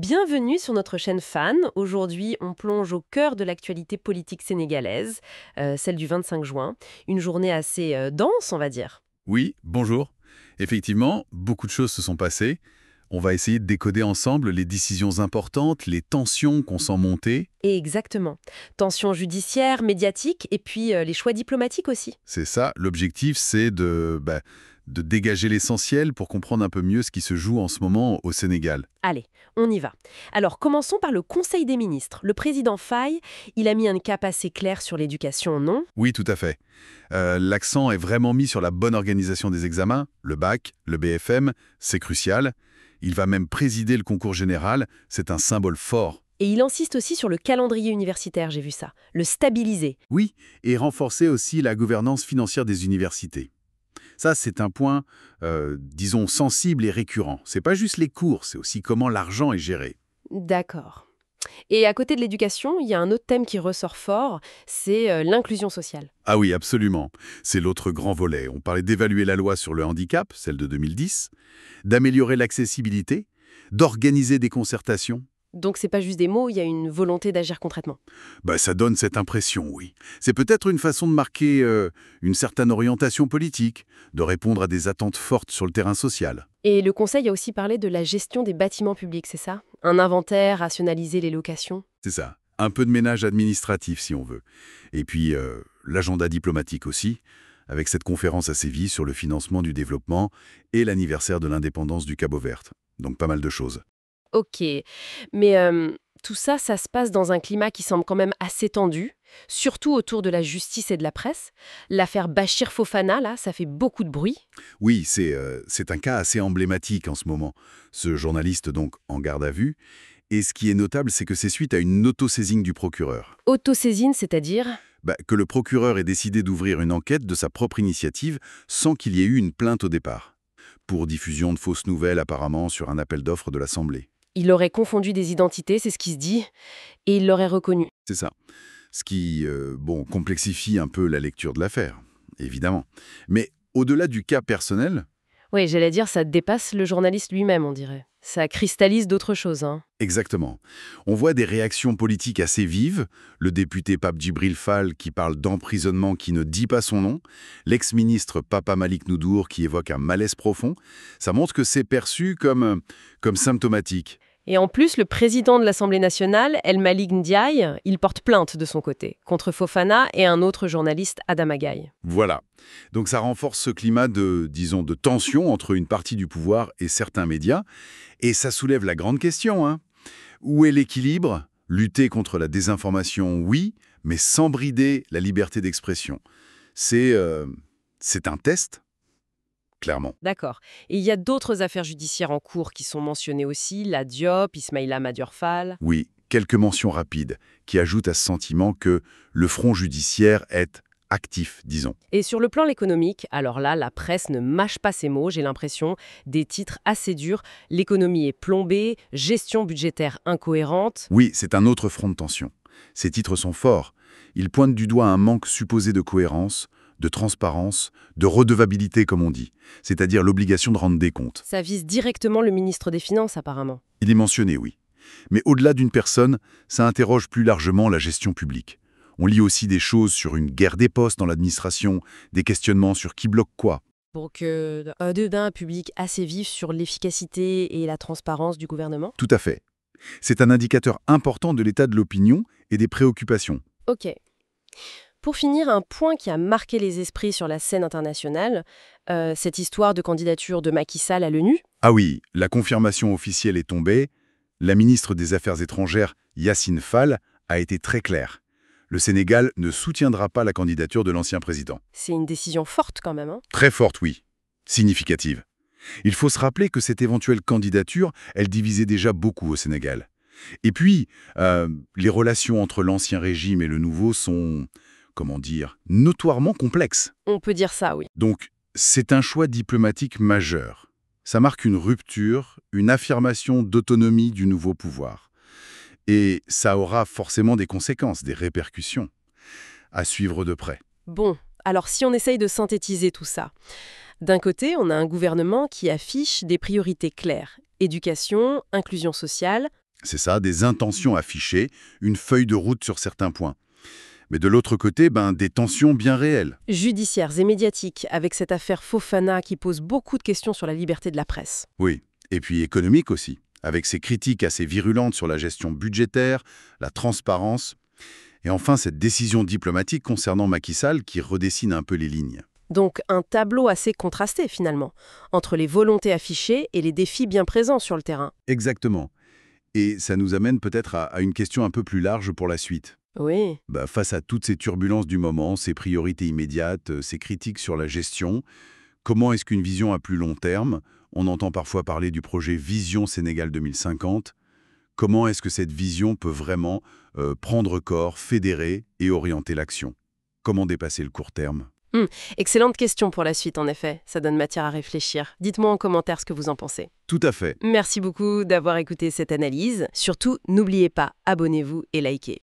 Bienvenue sur notre chaîne Fan. Aujourd'hui, on plonge au cœur de l'actualité politique sénégalaise, celle du 25 juin. Une journée assez dense, on va dire. Oui, bonjour. Effectivement, beaucoup de choses se sont passées. On va essayer de décoder ensemble les décisions importantes, les tensions qu'on sent monter. Et exactement. Tensions judiciaires, médiatiques, et puis les choix diplomatiques aussi. C'est ça, l'objectif, c'est de dégager l'essentiel pour comprendre un peu mieux ce qui se joue en ce moment au Sénégal. Allez, on y va. Alors, commençons par le Conseil des ministres. Le président Faye, il a mis un cap assez clair sur l'éducation, non? Oui, tout à fait. L'accent est vraiment mis sur la bonne organisation des examens, le bac, le BFM, c'est crucial. Il va même présider le concours général, c'est un symbole fort. Et il insiste aussi sur le calendrier universitaire, j'ai vu ça. Le stabiliser. Oui, et renforcer aussi la gouvernance financière des universités. Ça, c'est un point, disons, sensible et récurrent. C'est pas juste les cours, c'est aussi comment l'argent est géré. D'accord. Et à côté de l'éducation, il y a un autre thème qui ressort fort, c'est l'inclusion sociale. Ah oui, absolument. C'est l'autre grand volet. On parlait d'évaluer la loi sur le handicap, celle de 2010, d'améliorer l'accessibilité, d'organiser des concertations. Donc c'est pas juste des mots, il y a une volonté d'agir concrètement. Ça donne cette impression, oui. C'est peut-être une façon de marquer une certaine orientation politique, de répondre à des attentes fortes sur le terrain social. Et le Conseil a aussi parlé de la gestion des bâtiments publics, c'est ça? Un inventaire, rationaliser les locations. C'est ça. Un peu de ménage administratif, si on veut. Et puis, l'agenda diplomatique aussi, avec cette conférence à Séville sur le financement du développement et l'anniversaire de l'indépendance du Cap-Vert. Donc pas mal de choses. Ok, mais tout ça, ça se passe dans un climat qui semble quand même assez tendu, surtout autour de la justice et de la presse. L'affaire Bachir Fofana, là, ça fait beaucoup de bruit. Oui, c'est un cas assez emblématique en ce moment. Ce journaliste, donc, en garde à vue. Et ce qui est notable, c'est que c'est suite à une autosaisine du procureur. Autosaisine, c'est-à-dire? Que le procureur ait décidé d'ouvrir une enquête de sa propre initiative sans qu'il y ait eu une plainte au départ. Pour diffusion de fausses nouvelles, apparemment, sur un appel d'offres de l'Assemblée. Il aurait confondu des identités, c'est ce qui se dit, et il l'aurait reconnu. C'est ça. Ce qui, complexifie un peu la lecture de l'affaire, évidemment. Mais au-delà du cas personnel, Oui, j'allais dire, ça dépasse le journaliste lui-même, on dirait. Ça cristallise d'autres choses, hein. exactement. On voit des réactions politiques assez vives, le député Pape Djibril Fall qui parle d'emprisonnement qui ne dit pas son nom, l'ex-ministre Papa Malick Ndour qui évoque un malaise profond. Ça montre que c'est perçu comme symptomatique. Et en plus, le président de l'Assemblée nationale, El Malick Ndiaye, il porte plainte de son côté, contre Fofana et un autre journaliste, Adama Gaye. Voilà. Donc ça renforce ce climat de tension entre une partie du pouvoir et certains médias. Et ça soulève la grande question, hein. Où est l'équilibre? Lutter contre la désinformation, oui, mais sans brider la liberté d'expression. C'est un test, clairement. D'accord. Et il y a d'autres affaires judiciaires en cours qui sont mentionnées aussi, la Diop, Ismaïla Madior Fall. Oui, quelques mentions rapides qui ajoutent à ce sentiment que le front judiciaire est actif, disons. Et sur le plan économique, alors là, la presse ne mâche pas ses mots, j'ai l'impression, des titres assez durs. L'économie est plombée, gestion budgétaire incohérente. Oui, c'est un autre front de tension. Ces titres sont forts. Ils pointent du doigt un manque supposé de cohérence, de transparence, de redevabilité, comme on dit, c'est-à-dire l'obligation de rendre des comptes. Ça vise directement le ministre des Finances, apparemment. Il est mentionné, oui. Mais au-delà d'une personne, ça interroge plus largement la gestion publique. On lit aussi des choses sur une guerre des postes dans l'administration, des questionnements sur qui bloque quoi. Pour que un débat public assez vif sur l'efficacité et la transparence du gouvernement. Tout à fait. C'est un indicateur important de l'état de l'opinion et des préoccupations. Ok. Pour finir, un point qui a marqué les esprits sur la scène internationale, cette histoire de candidature de Macky Sall à l'ONU. Ah oui, la confirmation officielle est tombée. La ministre des Affaires étrangères, Yacine Fall, a été très claire. Le Sénégal ne soutiendra pas la candidature de l'ancien président. C'est une décision forte quand même, hein. Très forte, oui. Significative. Il faut se rappeler que cette éventuelle candidature, elle divisait déjà beaucoup au Sénégal. Et puis, les relations entre l'ancien régime et le nouveau sont, notoirement complexes. On peut dire ça, oui. Donc, c'est un choix diplomatique majeur. Ça marque une rupture, une affirmation d'autonomie du nouveau pouvoir. Et ça aura forcément des conséquences, des répercussions, à suivre de près. Bon, alors si on essaye de synthétiser tout ça, d'un côté, on a un gouvernement qui affiche des priorités claires. Éducation, inclusion sociale. C'est ça, des intentions affichées, une feuille de route sur certains points. Mais de l'autre côté, des tensions bien réelles. Judiciaires et médiatiques, avec cette affaire Fofana qui pose beaucoup de questions sur la liberté de la presse. Oui, et puis économique aussi, avec ses critiques assez virulentes sur la gestion budgétaire, la transparence, et enfin cette décision diplomatique concernant Macky Sall qui redessine un peu les lignes. Donc un tableau assez contrasté finalement, entre les volontés affichées et les défis bien présents sur le terrain. Exactement. Et ça nous amène peut-être à une question un peu plus large pour la suite. Oui. Face à toutes ces turbulences du moment, ces priorités immédiates, ces critiques sur la gestion, comment est-ce qu'une vision à plus long terme, on entend parfois parler du projet Vision Sénégal 2050, comment est-ce que cette vision peut vraiment prendre corps, fédérer et orienter l'action? Comment dépasser le court terme? Excellente question pour la suite en effet, ça donne matière à réfléchir. Dites-moi en commentaire ce que vous en pensez. Tout à fait. Merci beaucoup d'avoir écouté cette analyse. Surtout, n'oubliez pas, abonnez-vous et likez.